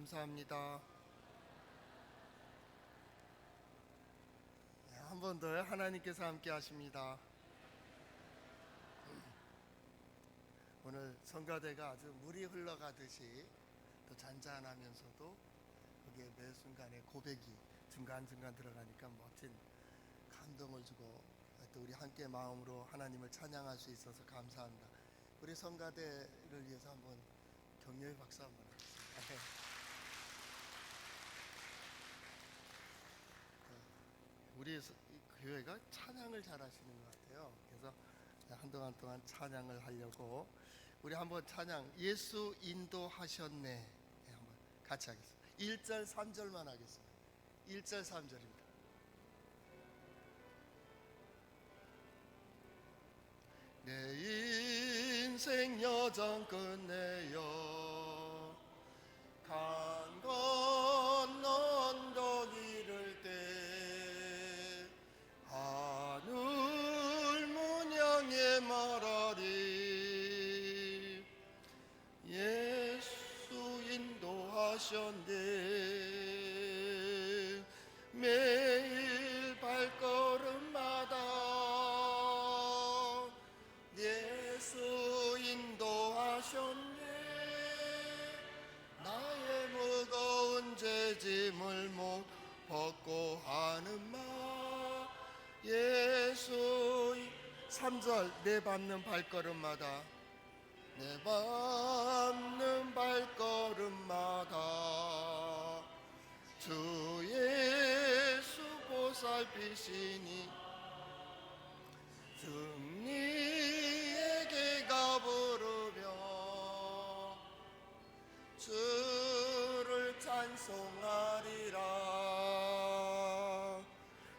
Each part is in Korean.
감사합니다. 한 번 더 하나님께서 함께 하십니다. 오늘 성가대가 아주 물이 흘러가듯이 또 잔잔하면서도 거기에 매 순간에 고백이 중간중간 들어가니까 멋진 감동을 주고 또 우리 함께 마음으로 하나님을 찬양할 수 있어서 감사합니다. 우리 성가대를 위해서 한번 격려의 박수 한번 하겠습니다. 우리 교회가 찬양을 잘 하시는 것 같아요. 그래서 한동안 동안 찬양을 하려고 우리 한번 찬양 예수 인도하셨네 한번 같이 하겠습니다. 1절 3절만 하겠습니다. 1절 3절입니다. 내 인생 여정 끝내요 강 건너 언덕 이를 때 하늘 문 향해 말하리 예수 인도하셨네 매일 발걸음마다 예수 인도하셨네 나의 무거운 죄짐을 못 벗고 하는 마 예수 3절 내 밟는 발걸음마다 내 밟는 발걸음마다 주 예수 보살피시니 승리에게 가부르며 주를 찬송하리라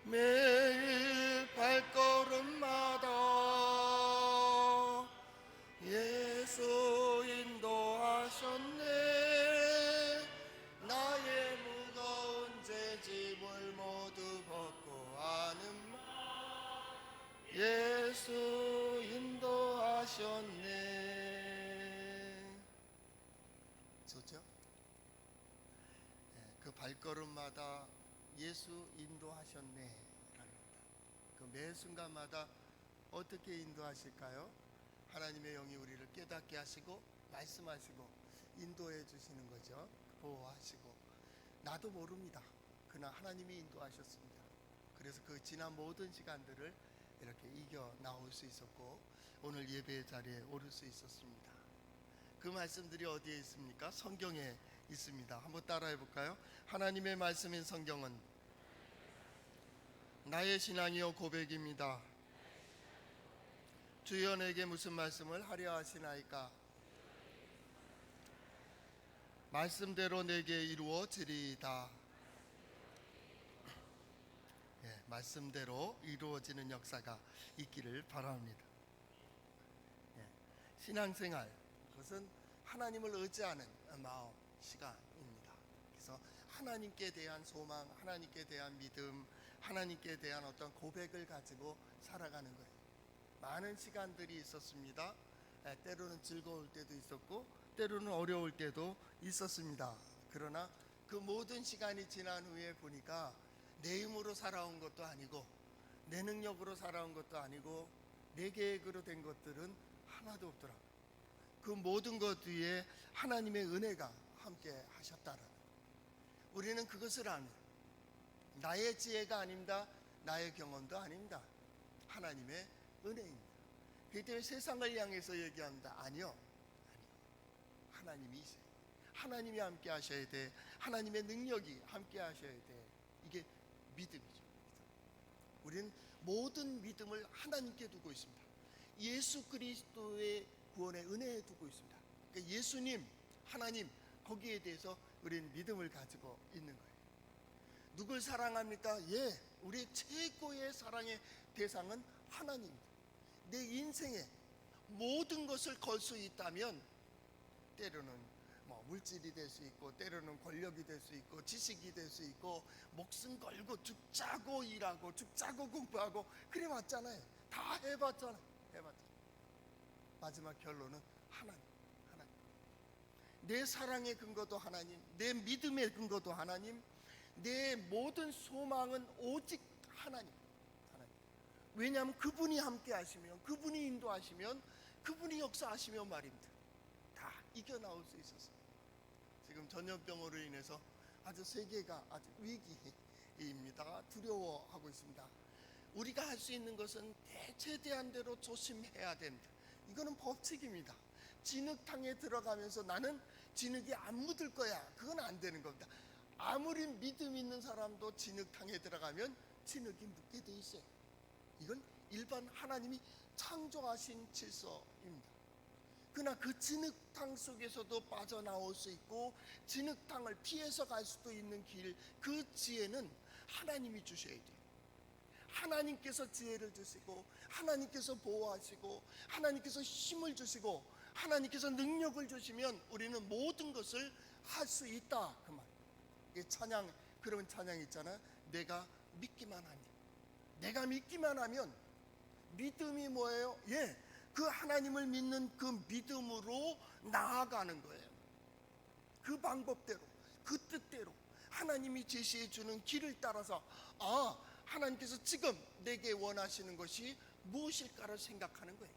매일 발걸음마다 예수 인도하셨네 나의 무거운 죄짐을 모두 벗고 하는 예수 인도하셨네 좋죠? 그 발걸음마다 예수 인도하셨네 라는 그 매 순간마다 어떻게 인도하실까요? 하나님의 영이 우리를 깨닫게 하시고 말씀하시고 인도해 주시는 거죠. 보호하시고 나도 모릅니다. 그러나 하나님이 인도하셨습니다. 그래서 그 지난 모든 시간들을 이렇게 이겨 나올 수 있었고 오늘 예배 자리에 오를 수 있었습니다. 그 말씀들이 어디에 있습니까? 성경에 있습니다. 한번 따라해 볼까요? 하나님의 말씀인 성경은 나의 신앙이요 고백입니다. 주여 내게 무슨 말씀을 하려 하시나이까? 말씀대로 내게 이루어지리이다. 말씀대로 이루어지는 역사가 있기를 바랍니다. 신앙생활 그것은 하나님을 의지하는 마음 시간입니다. 그래서 하나님께 대한 소망, 하나님께 대한 믿음, 하나님께 대한 어떤 고백을 가지고 살아가는 거예요. 많은 시간들이 있었습니다. 때로는 즐거울 때도 있었고 때로는 어려울 때도 있었습니다. 그러나 그 모든 시간이 지난 후에 보니까 내 힘으로 살아온 것도 아니고 내 능력으로 살아온 것도 아니고 내 계획으로 된 것들은 하나도 없더라. 그 모든 것 위에 하나님의 은혜가 함께 하셨다는 우리는 그것을 압니다. 나의 지혜가 아닙니다. 나의 경험도 아닙니다. 하나님의 은혜입니다. 그렇기 때문에 세상을 향해서 얘기합니다. 아니요. 하나님이세요. 하나님이 함께 하셔야 돼. 하나님의 능력이 함께 하셔야 돼. 이게 믿음이죠. 우리는 모든 믿음을 하나님께 두고 있습니다. 예수 그리스도의 구원의 은혜에 두고 있습니다. 그러니까 예수님, 하나님 거기에 대해서 우리는 믿음을 가지고 있는 거예요. 누굴 사랑합니까? 우리 최고의 사랑의 대상은 하나님입니다. 내 인생에 모든 것을 걸 수 있다면 때로는 물질이 될 수 있고 때로는 권력이 될 수 있고 지식이 될 수 있고 목숨 걸고 죽자고 일하고 죽자고 공부하고 그래 왔잖아요. 다 해봤잖아요. 마지막 결론은 하나님. 내 사랑의 근거도 하나님, 내 믿음의 근거도 하나님, 내 모든 소망은 오직 하나님. 왜냐하면 그분이 함께 하시면, 그분이 인도하시면, 그분이 역사하시면 말입니다. 다 이겨나올 수 있었어요. 지금 전염병으로 인해서 아주 세계가 아주 위기입니다. 두려워하고 있습니다. 우리가 할 수 있는 것은 대체대한 대로 조심해야 됩니다. 이거는 법칙입니다. 진흙탕에 들어가면서 나는 진흙이 안 묻을 거야, 그건 안 되는 겁니다. 아무리 믿음 있는 사람도 진흙탕에 들어가면 진흙이 묻게 돼 있어요. 이건 일반 하나님이 창조하신 질서입니다. 그러나 그 진흙탕 속에서도 빠져나올 수 있고 진흙탕을 피해서 갈 수도 있는 길, 그 지혜는 하나님이 주셔야 돼요. 하나님께서 지혜를 주시고, 하나님께서 보호하시고, 하나님께서 힘을 주시고, 하나님께서 능력을 주시면 우리는 모든 것을 할 수 있다, 그 말. 찬양, 그런 찬양 있잖아요. 내가 믿기만 하면. 내가 믿기만 하면. 믿음이 뭐예요? 그 하나님을 믿는 그 믿음으로 나아가는 거예요. 그 방법대로, 그 뜻대로 하나님이 제시해 주는 길을 따라서, 하나님께서 지금 내게 원하시는 것이 무엇일까를 생각하는 거예요.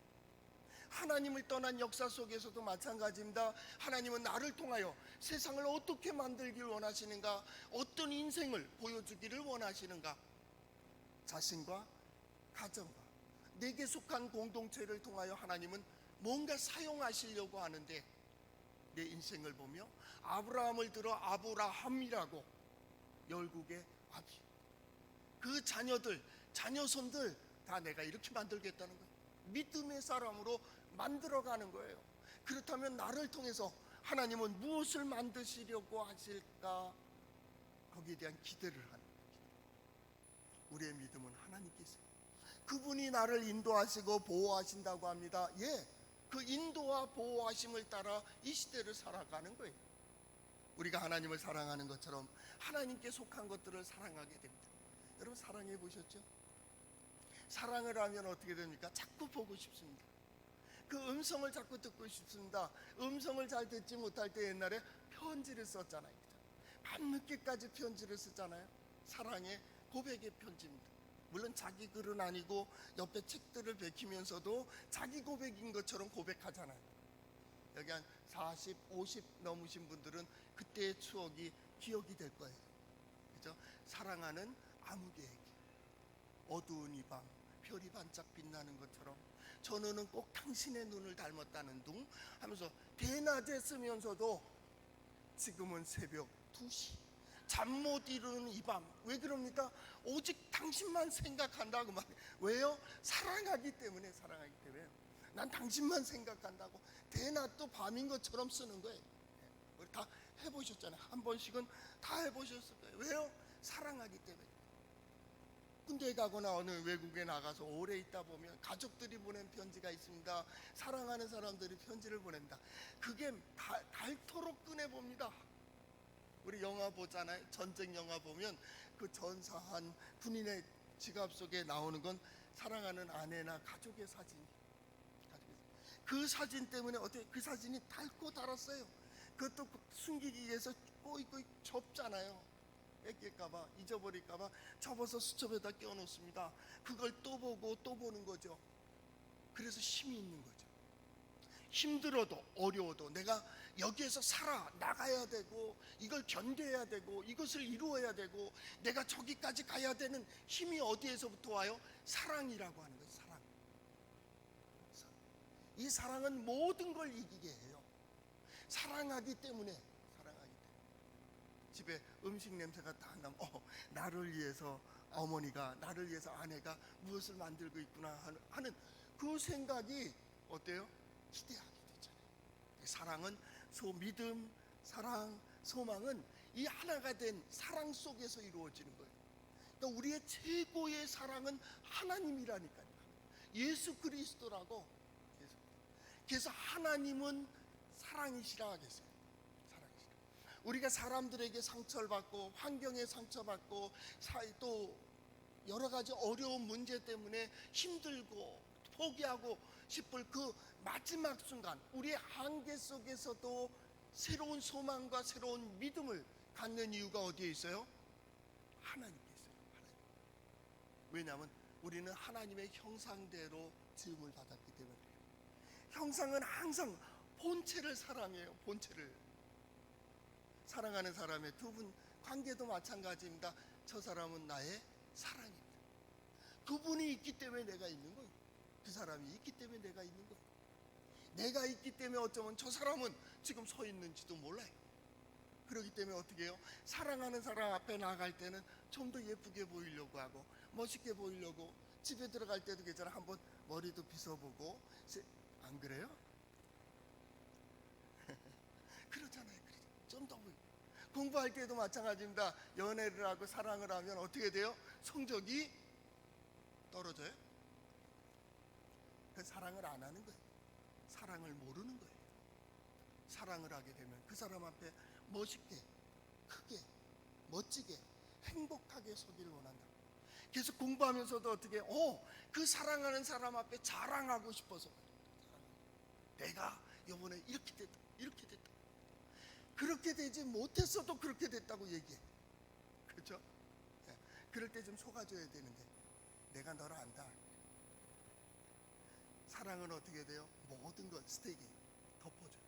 하나님을 떠난 역사 속에서도 마찬가지입니다. 하나님은 나를 통하여 세상을 어떻게 만들길 원하시는가, 어떤 인생을 보여주기를 원하시는가, 자신과 가정과 내게 속한 공동체를 통하여 하나님은 뭔가 사용하시려고 하는데, 내 인생을 보며 아브라함을 들어 아브라함이라고, 열국의 아비, 그 자녀들, 자녀손들 다 내가 이렇게 만들겠다는 거예요. 믿음의 사람으로 만들어가는 거예요. 그렇다면 나를 통해서 하나님은 무엇을 만드시려고 하실까? 거기에 대한 기대를 하는 거예요. 우리의 믿음은 하나님께서, 그분이 나를 인도하시고 보호하신다고 합니다. 그 인도와 보호하심을 따라 이 시대를 살아가는 거예요. 우리가 하나님을 사랑하는 것처럼 하나님께 속한 것들을 사랑하게 됩니다. 여러분, 사랑해 보셨죠? 사랑을 하면 어떻게 됩니까? 자꾸 보고 싶습니다. 그 음성을 자꾸 듣고 싶습니다. 음성을 잘 듣지 못할 때 옛날에 편지를 썼잖아요. 밤늦게까지 편지를 쓰잖아요. 사랑의 고백의 편지입니다. 물론 자기 글은 아니고 옆에 책들을 베끼면서도 자기 고백인 것처럼 고백하잖아요. 여기 한 40, 50 넘으신 분들은 그때의 추억이 기억이 될 거예요. 그죠? 사랑하는 아무개에게 어두운 이 밤 별이 반짝 빛나는 것처럼 저 눈은 꼭 당신의 눈을 닮았다는 둥 하면서 대낮에 쓰면서도 지금은 새벽 2시 잠 못 이루는 이 밤, 왜 그럽니까? 오직 당신만 생각한다고 말해요. 왜요? 사랑하기 때문에. 사랑하기 때문에 난 당신만 생각한다고 대낮도 밤인 것처럼 쓰는 거예요. 우리 다 해보셨잖아요. 한 번씩은 다 해보셨을 거예요. 왜요? 사랑하기 때문에. 군대에 가거나 어느 외국에 나가서 오래 있다 보면 가족들이 보낸 편지가 있습니다. 사랑하는 사람들이 편지를 보낸다. 그게 닳도록 꺼내봅니다. 우리 영화 보잖아요. 전쟁 영화 보면 그 전사한 군인의 지갑 속에 나오는 건 사랑하는 아내나 가족의 사진. 그 사진 때문에 어떻게 그 사진이 닳고 닳았어요. 그것도 숨기기 위해서 꼬이꼬이 접잖아요. 뺏길까봐, 잊어버릴까봐 접어서 수첩에다 끼워놓습니다. 그걸 또 보고 또 보는 거죠. 그래서 힘이 있는 거죠. 힘들어도 어려워도 내가 여기에서 살아나가야 되고, 이걸 견뎌야 되고, 이것을 이루어야 되고, 내가 저기까지 가야 되는 힘이 어디에서부터 와요? 사랑이라고 하는 거예요. 사랑. 이 사랑은 모든 걸 이기게 해요. 사랑하기 때문에. 집에 음식 냄새가 딱 나면 나를 위해서 어머니가, 나를 위해서 아내가 무엇을 만들고 있구나 하는 그 생각이 어때요? 기대하게 되잖아요. 사랑은 믿음, 사랑, 소망은 이 하나가 된 사랑 속에서 이루어지는 거예요. 그러니까 우리의 최고의 사랑은 하나님이라니까요. 예수 그리스도라고. 그래서 하나님은 사랑이시라 하겠어요. 우리가 사람들에게 상처를 받고 환경에 상처받고 또 여러 가지 어려운 문제 때문에 힘들고 포기하고 싶을 그 마지막 순간, 우리의 한계 속에서도 새로운 소망과 새로운 믿음을 갖는 이유가 어디에 있어요? 하나님께 있어요. 하나님. 왜냐하면 우리는 하나님의 형상대로 지음을 받았기 때문에 그래요. 형상은 항상 본체를 사랑해요. 본체를. 사랑하는 사람의 두 분 관계도 마찬가지입니다. 저 사람은 나의 사랑입니다. 그분이 있기 때문에 내가 있는 거예요. 그 사람이 있기 때문에 내가 있는 거예요. 내가 있기 때문에 어쩌면 저 사람은 지금 서 있는지도 몰라요. 그렇기 때문에 어떻게 해요? 사랑하는 사람 앞에 나갈 때는 좀 더 예쁘게 보이려고 하고 멋있게 보이려고 집에 들어갈 때도 괜찮아 한번 머리도 빗어보고. 안 그래요? 그렇잖아요. 좀 더 보이고. 공부할 때도 마찬가지입니다. 연애를 하고 사랑을 하면 어떻게 돼요? 성적이 떨어져요. 그 사랑을 안 하는 거예요. 사랑을 모르는 거예요. 사랑을 하게 되면 그 사람 앞에 멋있게, 크게, 멋지게, 행복하게 서기를 원한다. 계속 공부하면서도 어떻게 그 사랑하는 사람 앞에 자랑하고 싶어서 내가 이번에 이렇게 됐다, 이렇게 됐다. 그렇게 되지 못했어도 그렇게 됐다고 얘기해. 그렇죠? 네. 그럴 때 좀 속아줘야 되는데 내가 너를 안다. 사랑은 어떻게 돼요? 모든 걸 스테이크 덮어줘요.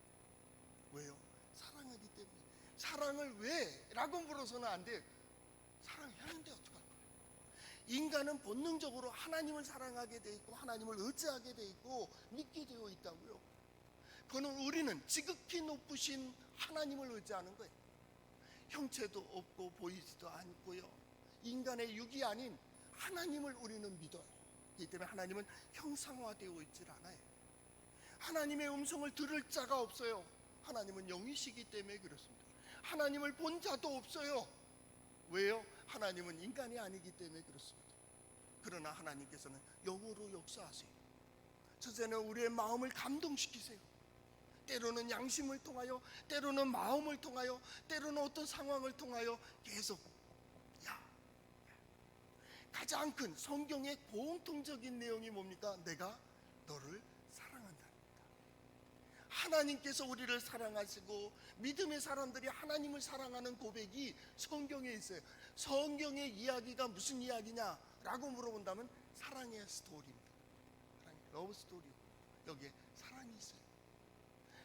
왜요? 사랑하기 때문에. 사랑을 왜? 라고 물어서는 안 돼요. 사랑하는데 어떡할 거예요? 인간은 본능적으로 하나님을 사랑하게 돼 있고 하나님을 의지하게 돼 있고 믿게 되어 있다고요. 그거는 우리는 지극히 높으신 하나님을 의지하는 거예요. 형체도 없고 보이지도 않고요. 인간의 육이 아닌 하나님을 우리는 믿어요. 그렇기 때문에 하나님은 형상화되어 있질 않아요. 하나님의 음성을 들을 자가 없어요. 하나님은 영이시기 때문에 그렇습니다. 하나님을 본 자도 없어요. 왜요? 하나님은 인간이 아니기 때문에 그렇습니다. 그러나 하나님께서는 영으로 역사하세요. 첫째는 우리의 마음을 감동시키세요. 때로는 양심을 통하여, 때로는 마음을 통하여, 때로는 어떤 상황을 통하여 계속 가장 큰 성경의 공통적인 내용이 뭡니까? 내가 너를 사랑한다. 하나님께서 우리를 사랑하시고 믿음의 사람들이 하나님을 사랑하는 고백이 성경에 있어요. 성경의 이야기가 무슨 이야기냐라고 물어본다면 사랑의 스토리입니다. 러브 스토리. 여기에 사랑이 있어요.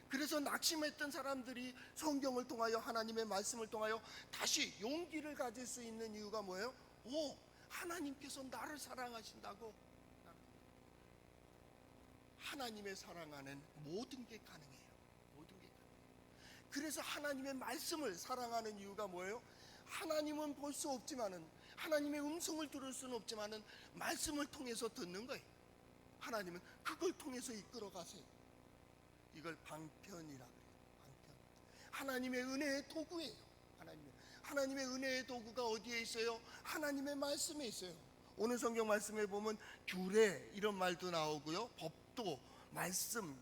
그래서 낙심했던 사람들이 성경을 통하여 하나님의 말씀을 통하여 다시 용기를 가질 수 있는 이유가 뭐예요? 하나님께서 나를 사랑하신다고. 하나님의 사랑 안엔 모든 게 가능해요. 모든 게 가능해요. 그래서 하나님의 말씀을 사랑하는 이유가 뭐예요? 하나님은 볼 수 없지만은, 하나님의 음성을 들을 수는 없지만은 말씀을 통해서 듣는 거예요. 하나님은 그걸 통해서 이끌어 가세요. 이걸 방편이라 그래요. 방편. 하나님의 은혜의 도구예요. 하나님의 은혜의 도구가 어디에 있어요? 하나님의 말씀에 있어요. 오늘 성경 말씀에 보면 규례 이런 말도 나오고요. 법도, 말씀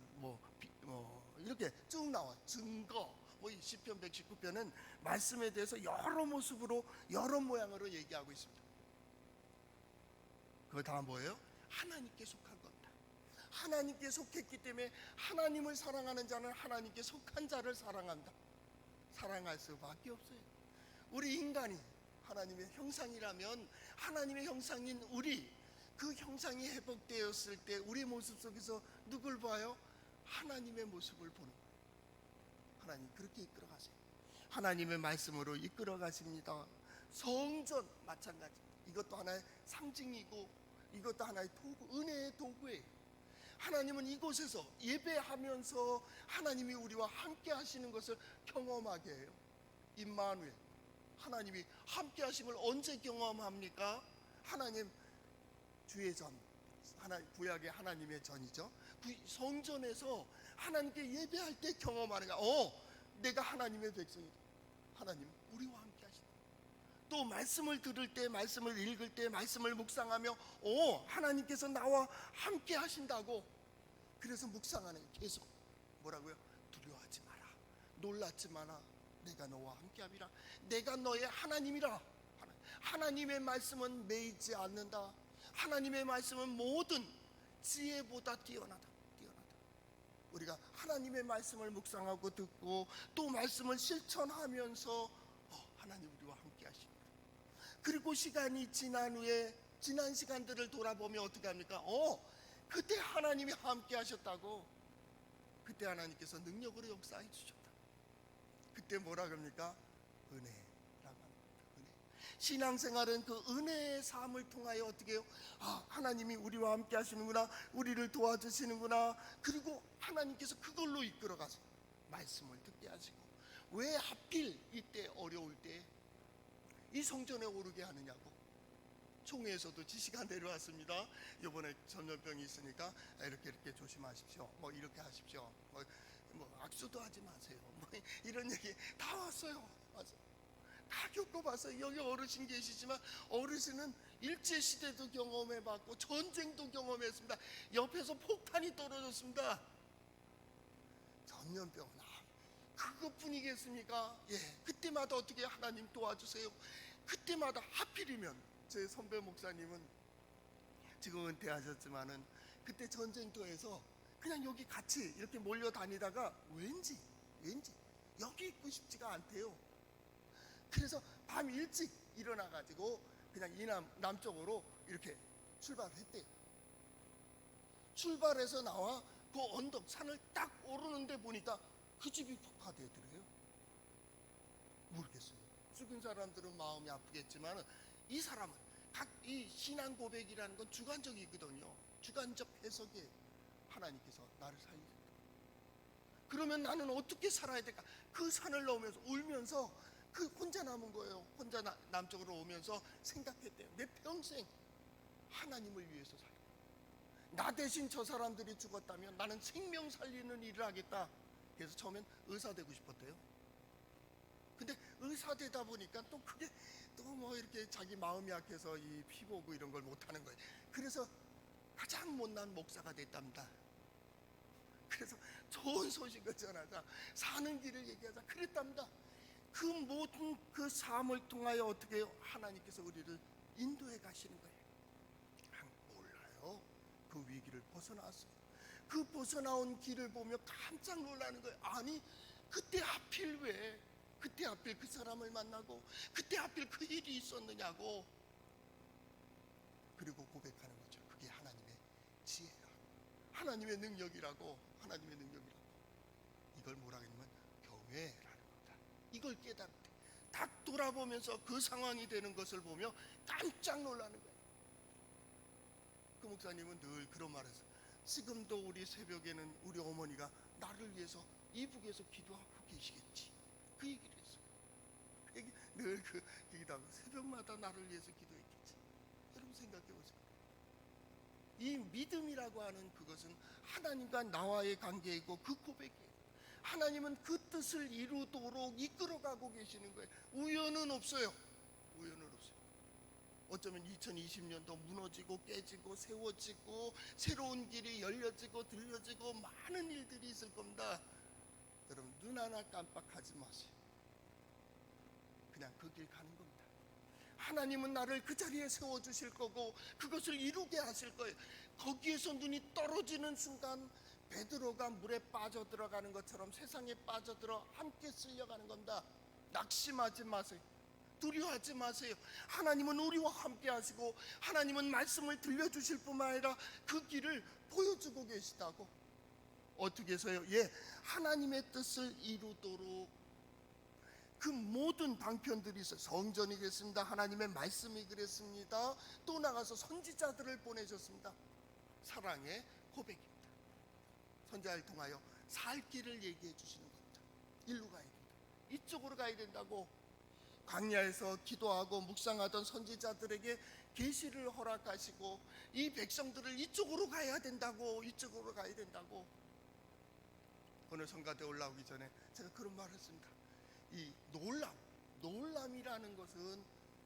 이렇게 쭉 나와요. 증거. 이 시편 119편은 말씀에 대해서 여러 모습으로 여러 모양으로 얘기하고 있습니다. 그거 다 뭐예요? 하나님께 속한 겁니다. 하나님께 속했기 때문에 하나님을 사랑하는 자는 하나님께 속한 자를 사랑한다. 사랑할 수밖에 없어요. 우리 인간이 하나님의 형상이라면 하나님의 형상인 우리, 그 형상이 회복되었을 때 우리 모습 속에서 누굴 봐요? 하나님의 모습을 보는 거예요. 하나님 그렇게 이끌어 가세요. 하나님의 말씀으로 이끌어 가십니다. 성전 마찬가지. 이것도 하나의 상징이고 이것도 하나의 도구, 은혜의 도구예요. 하나님은 이곳에서 예배하면서 하나님이 우리와 함께 하시는 것을 경험하게 해요. 임마누엘. 하나님이 함께 하심을 언제 경험합니까? 하나님 주의 전, 구약의 하나님의 전이죠. 성전에서 하나님께 예배할 때 경험하는 거야. 내가 하나님의 백성이다. 하나님 우리와 함께 하신다. 또 말씀을 들을 때, 말씀을 읽을 때, 말씀을 묵상하며 하나님께서 나와 함께 하신다고. 그래서 묵상하는 계속 뭐라고요? 두려워하지 마라, 놀라지 마라, 내가 너와 함께함이라. 내가 너의 하나님이라. 하나님의 말씀은 매이지 않는다. 하나님의 말씀은 모든 지혜보다 뛰어나다. 우리가 하나님의 말씀을 묵상하고 듣고 또 말씀을 실천하면서 하나님 우리와 함께 하십니다. 그리고 시간이 지난 후에 지난 시간들을 돌아보면 어떻게 합니까? 그때 하나님이 함께 하셨다고, 그때 하나님께서 능력으로 역사해 주셨다. 그때 뭐라 그럽니까? 은혜라고 합니다. 은혜. 신앙생활은 그 은혜의 삶을 통하여 어떻게 해요? 하나님이 우리와 함께 하시는구나, 우리를 도와주시는구나. 그리고 하나님께서 그걸로 이끌어가서 말씀을 듣게 하시고, 왜 하필 이때 어려울 때 이 성전에 오르게 하느냐고. 총회에서도 지시가 내려왔습니다. 이번에 전염병이 있으니까 이렇게 조심하십시오. 이렇게 하십시오. 악수도 하지 마세요. 이런 얘기 다 왔어요. 맞아. 다 겪어봤어요. 여기 어르신 계시지만 어르신은 일제시대도 경험해봤고 전쟁도 경험했습니다. 옆에서 폭탄이 떨어졌습니다. 전염병은 그것뿐이겠습니까? 그때마다 어떻게 하나님 도와주세요. 그때마다 하필이면 제 선배 목사님은 지금 은퇴하셨지만은 그때 전쟁터에서 그냥 여기 같이 이렇게 몰려 다니다가 왠지 여기 있고 싶지가 않대요. 그래서 밤 일찍 일어나 가지고 그냥 남쪽으로 이렇게 출발을 했대요. 출발해서 나와 그 언덕 산을 딱 오르는데 보니까 그 집이 폭파되더래요. 모르겠어요. 죽은 사람들은 마음이 아프겠지만 이 사람은 이 신앙 고백이라는 건 주관적이거든요. 주관적 해석에 하나님께서 나를 살리셨다. 그러면 나는 어떻게 살아야 될까? 그 산을 넘으면서 울면서 그 혼자 남은 거예요. 혼자 남쪽으로 오면서 생각했대요. 내 평생 하나님을 위해서 살고, 나 대신 저 사람들이 죽었다면 나는 생명 살리는 일을 하겠다. 그래서 처음엔 의사 되고 싶었대요. 근데 의사 되다 보니까 또 그게 또 이렇게 자기 마음이 약해서 이 피 보고 이런 걸 못하는 거예요. 그래서 가장 못난 목사가 됐답니다. 그래서 좋은 소식을 전하자, 사는 길을 얘기하자 그랬답니다. 그 모든 그 삶을 통하여 어떻게 해요? 하나님께서 우리를 인도해 가시는 거예요. 몰라요. 그 위기를 벗어나왔어요. 그 벗어나온 길을 보며 깜짝 놀라는 거예요. 아니 그때 하필 그 사람을 만나고 그때 하필 그 일이 있었느냐고. 그리고 고백하는 거죠. 그게 하나님의 지혜야, 하나님의 능력이라고. 하나님의 능력이라고. 이걸 뭐라 그러냐면 교회라는 겁니다. 이걸 깨달을 때 딱 돌아보면서 그 상황이 되는 것을 보며 깜짝 놀라는 거예요. 그 목사님은 늘 그런 말을 했어요. 지금도 우리 새벽에는 우리 어머니가 나를 위해서 이북에서 기도하고 계시겠지. 그 얘기를 했어요. 늘 그 얘기도 하고 새벽마다 나를 위해서 기도했겠지. 여러분 생각해 보세요. 이 믿음이라고 하는 그것은 하나님과 나와의 관계이고 그 고백이에요. 하나님은 그 뜻을 이루도록 이끌어가고 계시는 거예요. 우연은 없어요. 우연은 없어요. 어쩌면 2020년도 무너지고 깨지고 세워지고 새로운 길이 열려지고 들려지고 많은 일들이 있을 겁니다. 여러분 눈 하나 깜빡하지 마세요. 그냥 그 길 가는 겁니다. 하나님은 나를 그 자리에 세워주실 거고 그것을 이루게 하실 거예요. 거기에서 눈이 떨어지는 순간 베드로가 물에 빠져들어가는 것처럼 세상에 빠져들어 함께 쓸려가는 겁니다. 낙심하지 마세요. 두려워하지 마세요. 하나님은 우리와 함께 하시고 하나님은 말씀을 들려주실 뿐만 아니라 그 길을 보여주고 계시다고. 어떻게 해서요? 하나님의 뜻을 이루도록 그 모든 방편들이 있어요. 성전이 그랬습니다. 하나님의 말씀이 그랬습니다. 또 나가서 선지자들을 보내셨습니다. 사랑의 고백입니다. 선지자를 통하여 살 길을 얘기해 주시는 겁니다. 일로 가야 된다, 이쪽으로 가야 된다고. 광야에서 기도하고 묵상하던 선지자들에게 계시를 허락하시고 이 백성들을 이쪽으로 가야 된다고, 이쪽으로 가야 된다고. 오늘 성가대 올라오기 전에 제가 그런 말을 했습니다. 이 놀람이라는 것은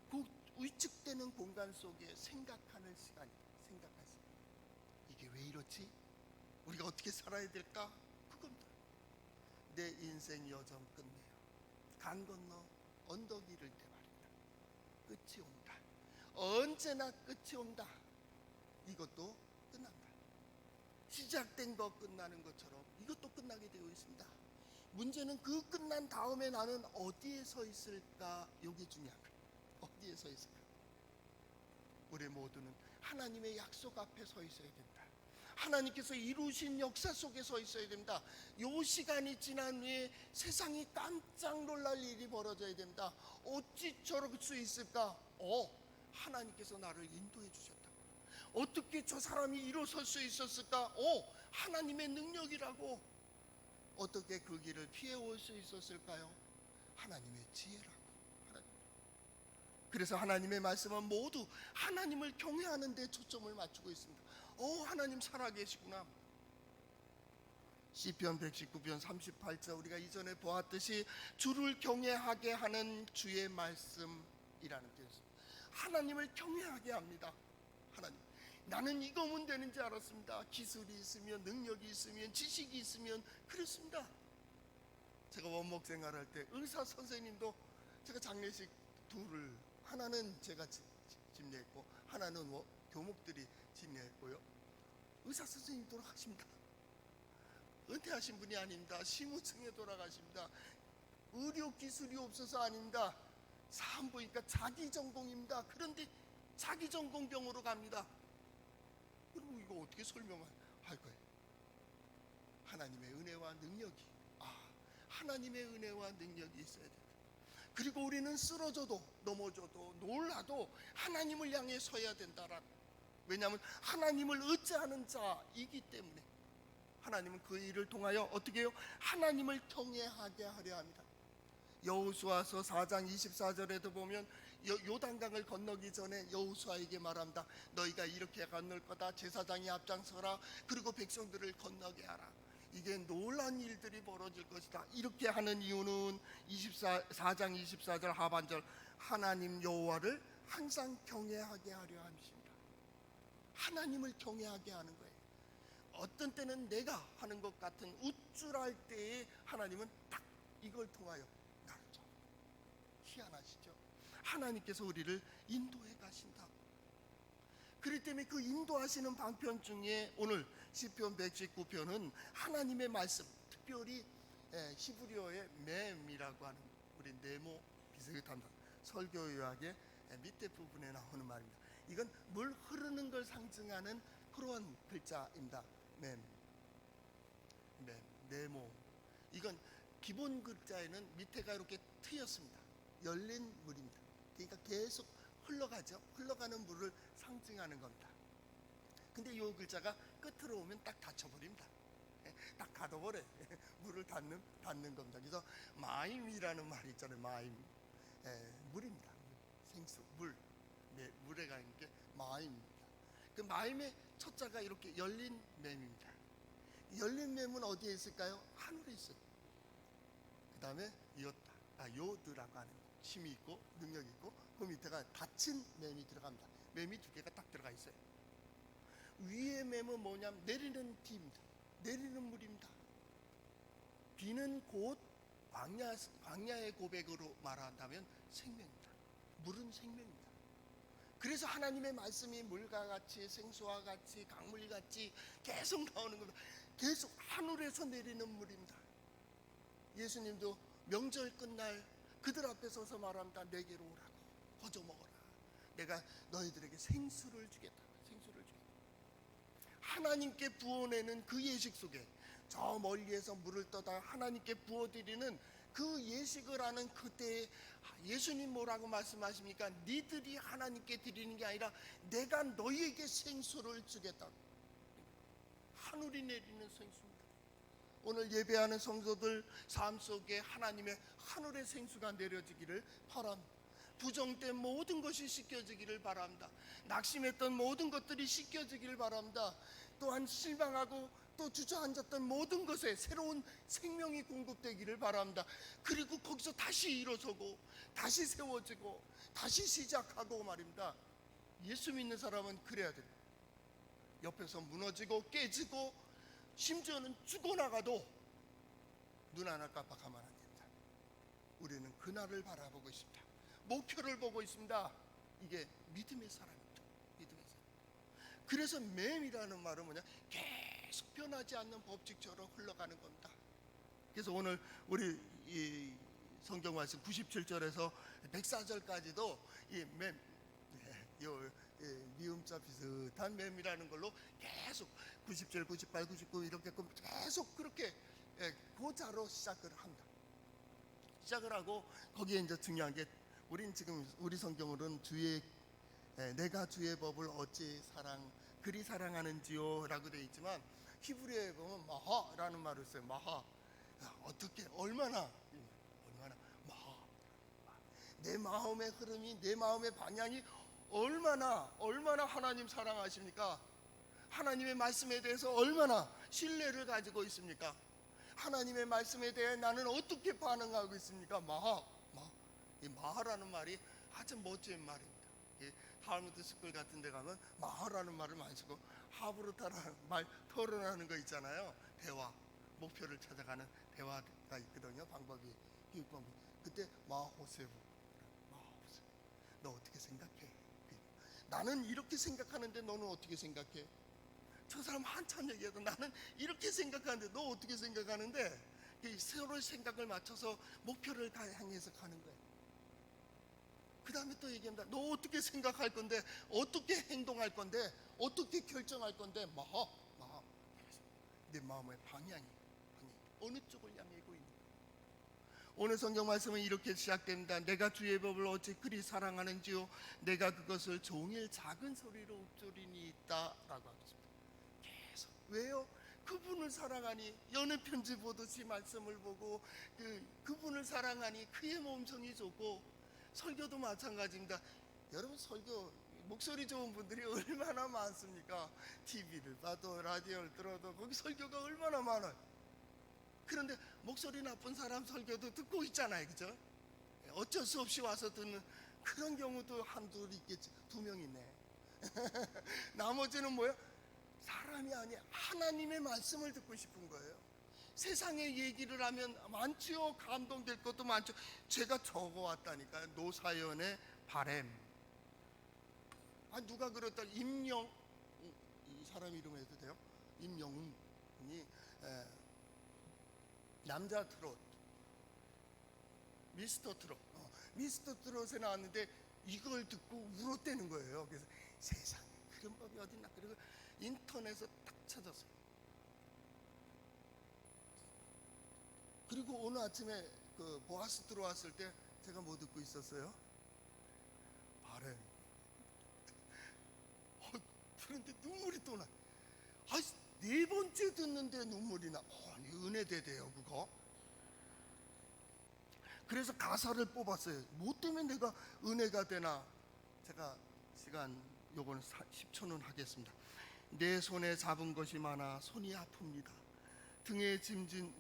그 위축되는 공간 속에 생각하는 시간이에요. 생각할 시간. 이게 왜 이렇지? 우리가 어떻게 살아야 될까? 그겁니다. 내 인생 여정 끝내요. 강 건너 언덕 이를 때 말입니다. 끝이 온다. 언제나 끝이 온다. 이것도 끝난다. 시작된 것 끝나는 것처럼 이것도 끝나게 되어 있습니다. 문제는 그 끝난 다음에 나는 어디에 서 있을까? 이게 중요한 거예요. 어디에 서 있을까? 우리 모두는 하나님의 약속 앞에 서 있어야 된다. 하나님께서 이루신 역사 속에 서 있어야 됩니다. 요 시간이 지난 후에 세상이 깜짝 놀랄 일이 벌어져야 됩니다. 어찌 저럴 수 있을까? 하나님께서 나를 인도해 주셨다. 어떻게 저 사람이 일어설 수 있었을까? 하나님의 능력이라고. 어떻게 그 길을 피해올 수 있었을까요? 하나님의 지혜라고. 그래서 하나님의 말씀은 모두 하나님을 경외하는 데 초점을 맞추고 있습니다. 하나님 살아계시구나. 시편 119편 38절 우리가 이전에 보았듯이 주를 경외하게 하는 주의 말씀이라는 뜻입니다. 하나님을 경외하게 합니다. 하나님, 나는 이거면 되는지 알았습니다. 기술이 있으면, 능력이 있으면, 지식이 있으면 그렇습니다. 제가 원목 생활할 때 의사 선생님도 제가 장례식 둘을, 하나는 제가 집례했고 하나는 교목들이 집례했고요. 의사 선생님 돌아가십니다. 은퇴하신 분이 아닙니다. 심우층에 돌아가십니다. 의료 기술이 없어서 아닙니다. 산부인과 자기 전공입니다. 그런데 자기 전공병으로 갑니다. 그리고 이거 어떻게 설명할 거예요? 하나님의 은혜와 능력이, 하나님의 은혜와 능력이 있어야 됩니다. 그리고 우리는 쓰러져도 넘어져도 놀라도 하나님을 향해 서야 된다라고. 왜냐하면 하나님을 의지하는 자이기 때문에. 하나님은 그 일을 통하여 어떻게 해요? 하나님을 경외하게 하려 합니다. 여호수아서 4장 24절에도 보면 요단강을 건너기 전에 여호수아에게 말합니다. 너희가 이렇게 건널 거다. 제사장이 앞장서라. 그리고 백성들을 건너게 하라. 이게 놀란 일들이 벌어질 것이다. 이렇게 하는 이유는 4장 24절 하반절, 하나님 여호와를 항상 경외하게 하려 함이십니다. 하나님을 경외하게 하는 거예요. 어떤 때는 내가 하는 것 같은 우쭐할 때에 하나님은 딱 이걸 통하여 나를 줘. 희한하시죠? 하나님께서 우리를 인도해 가신다. 그렇기 때문에 그 인도하시는 방편 중에 오늘 시편 119편은 하나님의 말씀, 특별히 히브리어의 맴이라고 하는, 우리 네모 비슷합니다. 설교 요약의 밑에 부분에 나오는 말입니다. 이건 물 흐르는 걸 상징하는 그런 글자입니다. 맴, 네모. 이건 기본 글자에는 밑에가 이렇게 트였습니다. 열린 물입니다. 그러니까 계속 흘러가죠. 흘러가는 물을 상징하는 겁니다. 근데 이 글자가 끝으로 오면 딱 닫혀버립니다. 딱 가둬버려. 물을 닫는 겁니다. 그래서 마임이라는 말이 있잖아요. 마임. 물입니다. 생수, 물. 물에 가는 게 마임입니다. 그 마임의 첫 자가 이렇게 열린 맴입니다. 열린 맴은 어디에 있을까요? 하늘에 있어요. 그 다음에 요드라고 하는 힘이 있고 능력이 있고, 그 밑에가 닫힌 맴이 들어갑니다. 맴이 두 개가 딱 들어가 있어요. 위의 맴은 뭐냐면 내리는 비입니다. 내리는 물입니다. 비는 곧 광야의 고백으로 말한다면 생명입니다. 물은 생명입니다. 그래서 하나님의 말씀이 물과 같이, 생수와 같이, 강물같이 계속 나오는 겁니다. 계속 하늘에서 내리는 물입니다. 예수님도 명절 끝날 그들 앞에 서서 말합니다. 내게로 오라고, 거저 먹어라. 내가 너희들에게 생수를 주겠다. 생수를 주겠다. 하나님께 부어내는 그 예식 속에 저 멀리에서 물을 떠다 하나님께 부어드리는 그 예식을 하는 그때에 예수님 뭐라고 말씀하십니까? 니들이 하나님께 드리는 게 아니라 내가 너희에게 생수를 주겠다. 하늘이 내리는 생수입니다. 오늘 예배하는 성도들 삶 속에 하나님의 하늘의 생수가 내려지기를 바랍니다. 부정된 모든 것이 씻겨지기를 바랍니다. 낙심했던 모든 것들이 씻겨지기를 바랍니다. 또한 실망하고 또 주저앉았던 모든 것에 새로운 생명이 공급되기를 바랍니다. 그리고 거기서 다시 일어서고 다시 세워지고 다시 시작하고 말입니다. 예수 믿는 사람은 그래야 됩니다. 옆에서 무너지고 깨지고 심지어는 죽어나가도 눈 하나 깜빡하면 안 됩니다. 우리는 그날을 바라보고 있습니다. 목표를 보고 있습니다. 이게 믿음의 사람입니다. 믿음의 사람. 그래서 맴이라는 말은 뭐냐? 계속 변하지 않는 법칙처럼 흘러가는 겁니다. 그래서 오늘 우리 이 성경 말씀 97절에서 104절까지도 이 맴, 미음자 비슷한 맴이라는 걸로 계속 97, 98, 99 이렇게 계속 그렇게 고자로 시작을 합니다. 시작을 하고 거기에 이제 중요한 게 우린 지금 우리 성경으로는 내가 주의 법을 어찌 그리 사랑하는지요라고 되어 있지만 히브리어에 보면 마하라는 말을 써요. 마하. 어떻게 얼마나 마하. 내 마음의 흐름이 내 마음의 방향이 얼마나 하나님 사랑하십니까? 하나님의 말씀에 대해서 얼마나 신뢰를 가지고 있습니까? 하나님의 말씀에 대해 나는 어떻게 반응하고 있습니까? 이 마하라는 말이 아주 멋진 말입니다. 하버드 스쿨 같은 데 가면 마하라는 말을 많이 쓰고 하브루타라는 말 토론하는 거 있잖아요. 대화, 목표를 찾아가는 대화가 있거든요. 교육 방법이. 그때 마호세부, 너 어떻게 생각해? 나는 이렇게 생각하는데 너는 어떻게 생각해? 저 사람 한참 얘기해도 나는 이렇게 생각하는데 너 어떻게 생각하는데? 서로의 생각을 맞춰서 목표를 향해서 가는 거예요. 그 다음에 또 얘기합니다. 너 어떻게 생각할 건데, 어떻게 행동할 건데, 어떻게 결정할 건데? 마하. 내 마음의 방향이 어느 쪽을 향하고 있는 거예요. 오늘 성경 말씀은 이렇게 시작됩니다. 내가 주의 법을 어찌 그리 사랑하는지요, 내가 그것을 종일 작은 소리로 읊조리니 있다라고 하겠습니다. 계속 왜요? 그분을 사랑하니 연애 편지 보듯이 말씀을 보고 그분을 사랑하니 그의 몸성이 좋고, 설교도 마찬가지입니다. 여러분 설교 목소리 좋은 분들이 얼마나 많습니까? TV를 봐도 라디오를 들어도 거기 설교가 얼마나 많아요. 그런데 목소리 나쁜 사람 설교도 듣고 있잖아요, 그죠? 어쩔 수 없이 와서 듣는 그런 경우도 한둘 있겠지. 2명 있네. 나머지는 뭐예요? 사람이 아니야. 하나님의 말씀을 듣고 싶은 거예요. 세상의 얘기를 하면 많지요. 감동될 것도 많죠. 제가 적어왔다니까요. 노사연의 바램. 누가 그랬다. 임영, 이 사람 이름 해도 돼요? 임영웅이 남자 트롯, 미스터 트롯에 나왔는데 이걸 듣고 울었대는 거예요. 그래서 세상에 그런 법이 어딨나. 그리고 인터넷에서 딱 찾았어요. 그리고 오늘 아침에 그 보아스 들어왔을 때 제가 뭐 듣고 있었어요? 바램. 그런데 눈물이 또 나. 4번째 듣는데 눈물이 나. 은혜대대요 그거. 그래서 가사를 뽑았어요. 뭐 때문에 내가 은혜가 되나. 제가 시간 요거는 10초는 하겠습니다. 내 손에 잡은 것이 많아 손이 아픕니다. 등에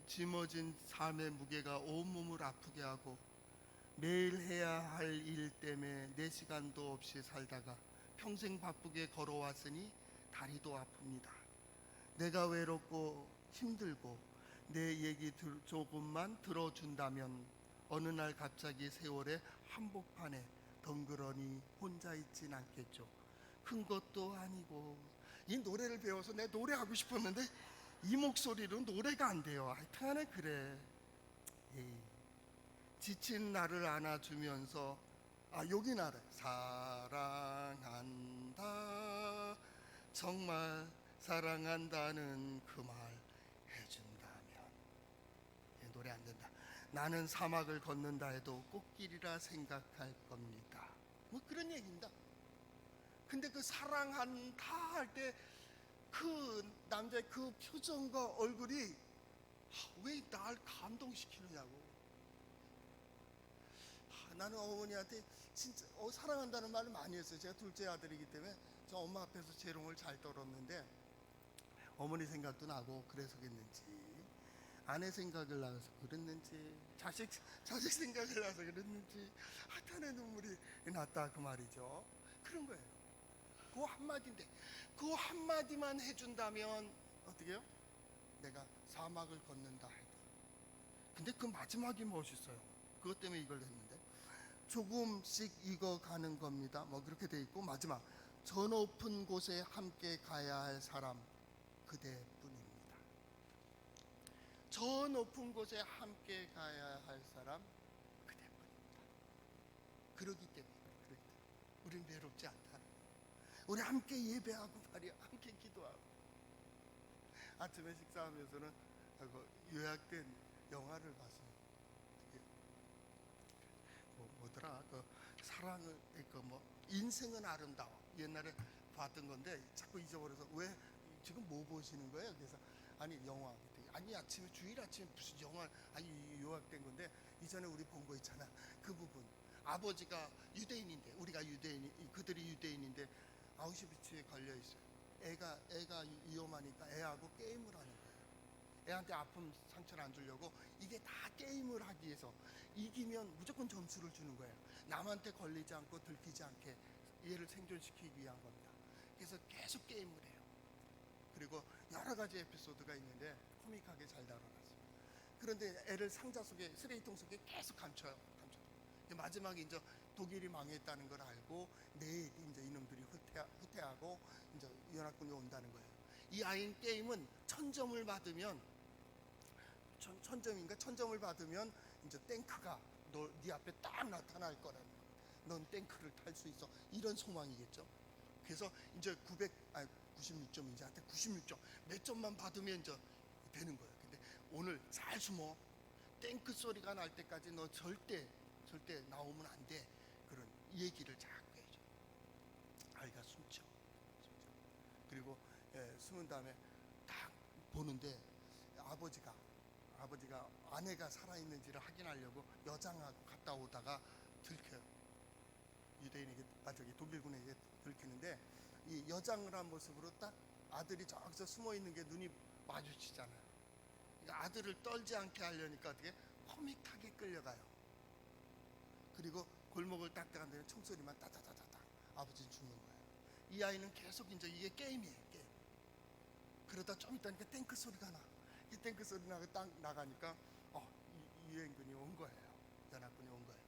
짊어진 삶의 무게가 온몸을 아프게 하고, 매일 해야 할 일 때문에 내 시간도 없이 살다가 평생 바쁘게 걸어왔으니 다리도 아픕니다. 내가 외롭고 힘들고 내 얘기 조금만 들어준다면 어느 날 갑자기 세월의 한복판에 덩그러니 혼자 있진 않겠죠. 큰 것도 아니고. 이 노래를 배워서 내 노래하고 싶었는데 이 목소리로 노래가 안 돼요. 하여튼간에 그래. 지친 나를 안아주면서 여기 나를 사랑한다, 정말 사랑한다는 그 말 해준다면. 노래 안 된다. 나는 사막을 걷는다 해도 꽃길이라 생각할 겁니다. 뭐 그런 얘기입니다. 근데 그 사랑한다 할 때 그 남자의 그 표정과 얼굴이 왜 날 감동시키느냐고. 나는 어머니한테 진짜 사랑한다는 말을 많이 했어요. 제가 둘째 아들이기 때문에 저 엄마 앞에서 재롱을 잘 떨었는데, 어머니 생각도 나고 그래서겠는지, 아내 생각을 나서 그랬는지, 자식 생각을 나서 그랬는지 하여튼에 눈물이 났다 그 말이죠. 그런 거예요. 그 한마디인데 그 한마디만 해준다면 어떻게 해요? 내가 사막을 걷는다 해도. 근데 그 마지막이 멋있어요. 그것 때문에 이걸 했는데, 조금씩 익어가는 겁니다. 뭐 그렇게 돼 있고, 마지막 저 높은 곳에 함께 가야 할 사람 그대뿐입니다. 저 높은 곳에 함께 가야 할 사람 그대뿐입니다. 그러기 때문에 우리는 외롭지 않다. 우리 함께 예배하고 말이야, 함께 기도하고. 아침에 식사하면서는 요약된 영화를 봤어요. 뭐더라? 그 사랑을 뭐 인생은 아름다워. 옛날에 봤던 건데 자꾸 잊어버려서 왜 지금 뭐 보시는 거예요? 그래서 아니 영화. 아니 아침에 주일 아침에 무슨 영화 아니 요약된 건데 이전에 우리 본 거 있잖아. 그 부분. 아버지가 유대인인데 우리가 유대인 그들이 유대인인데 아우슈비츠에 걸려 있어요. 애가 위험하니까 애하고 게임을 하는 거예요. 애한테 아픔 상처를 안 주려고 이게 다 게임을 하기 위해서 이기면 무조건 점수를 주는 거예요. 남한테 걸리지 않고 들키지 않게 얘를 생존시키기 위한 겁니다. 그래서 계속 게임을 해요. 그리고 여러 가지 에피소드가 있는데 코믹하게 잘 다뤄놨어요. 그런데 애를 상자 속에 쓰레기통 속에 계속 감춰요. 마지막에 이제 독일이 망했다는 걸 알고 내일 이제 이놈들이 후퇴하고 이제 연합군이 온다는 거예요. 이 아이는 게임은 1000점을 받으면 1000점을 받으면 이제 탱크가 네 앞에 딱 나타날 거라는 거예요. 넌 탱크를 탈 수 있어. 이런 소망이겠죠. 그래서 이제 96점인지 한테 96점 몇 점만 받으면 이제 되는 거예요. 근데 오늘 잘 숨어. 탱크 소리가 날 때까지 너 절대 나오면 안 돼. 그런 얘기를 자꾸 해줘. 아이가 숨죠. 그리고 숨은 다음에 딱 보는데 아버지가 아내가 살아있는지를 확인하려고 여장하고 갔다 오다가 들켜요. 유대인에게 독일군에게 들키는데 이 여장을 한 모습으로 딱 아들이 저기서 숨어있는 게 눈이 마주치잖아요. 그러니까 아들을 떨지 않게 하려니까 어떻게 코믹하게 끌려가요. 그리고 골목을 딱 가는데 총소리만 따다다다다 아버지는 죽는 거예요. 이 아이는 계속 이제 이게 게임이에요. 게임. 그러다 좀 있다니까 탱크 소리가 나. 이 탱크 소리 나고 딱 나가니까 유엔군이 온 거예요. 연합군이 온 거예요.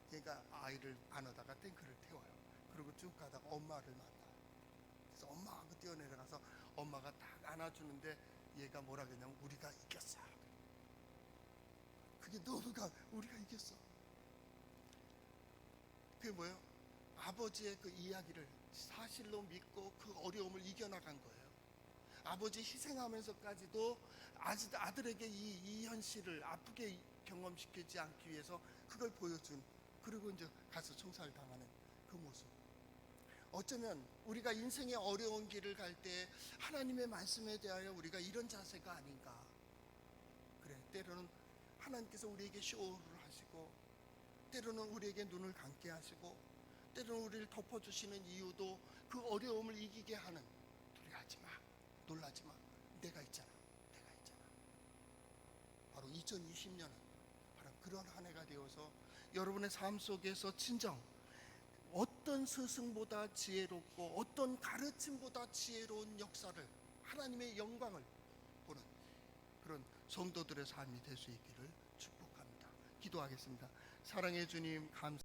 그러니까 아이를 안아다가 탱크를 태워요. 그리고 쭉 가다가 엄마를 만나요. 그래서 엄마하고 뛰어내려가서 엄마가 딱 안아주는데 얘가 뭐라 그러냐면 우리가 이겼어. 그게 너무 우리가 이겼어. 그게 뭐예요? 아버지의 그 이야기를 사실로 믿고 그 어려움을 이겨나간 거예요. 아버지 희생하면서까지도 아들에게 이 현실을 아프게 경험시키지 않기 위해서 그걸 보여준, 그리고 이제 가서 총살 당하는 그 모습. 어쩌면 우리가 인생의 어려운 길을 갈 때 하나님의 말씀에 대하여 우리가 이런 자세가 아닌가. 그래, 때로는 하나님께서 우리에게 쇼를 하시고, 때로는 우리에게 눈을 감게 하시고, 때로는 우리를 덮어주시는 이유도 그 어려움을 이기게 하는, 두려워하지 마, 놀라지 마, 내가 있잖아. 바로 2020년은 바로 그런 한 해가 되어서 여러분의 삶 속에서 진정 어떤 스승보다 지혜롭고 어떤 가르침보다 지혜로운 역사를, 하나님의 영광을 보는 그런 성도들의 삶이 될 수 있기를 축복합니다. 기도하겠습니다. 사랑의 주님, 감사합니다.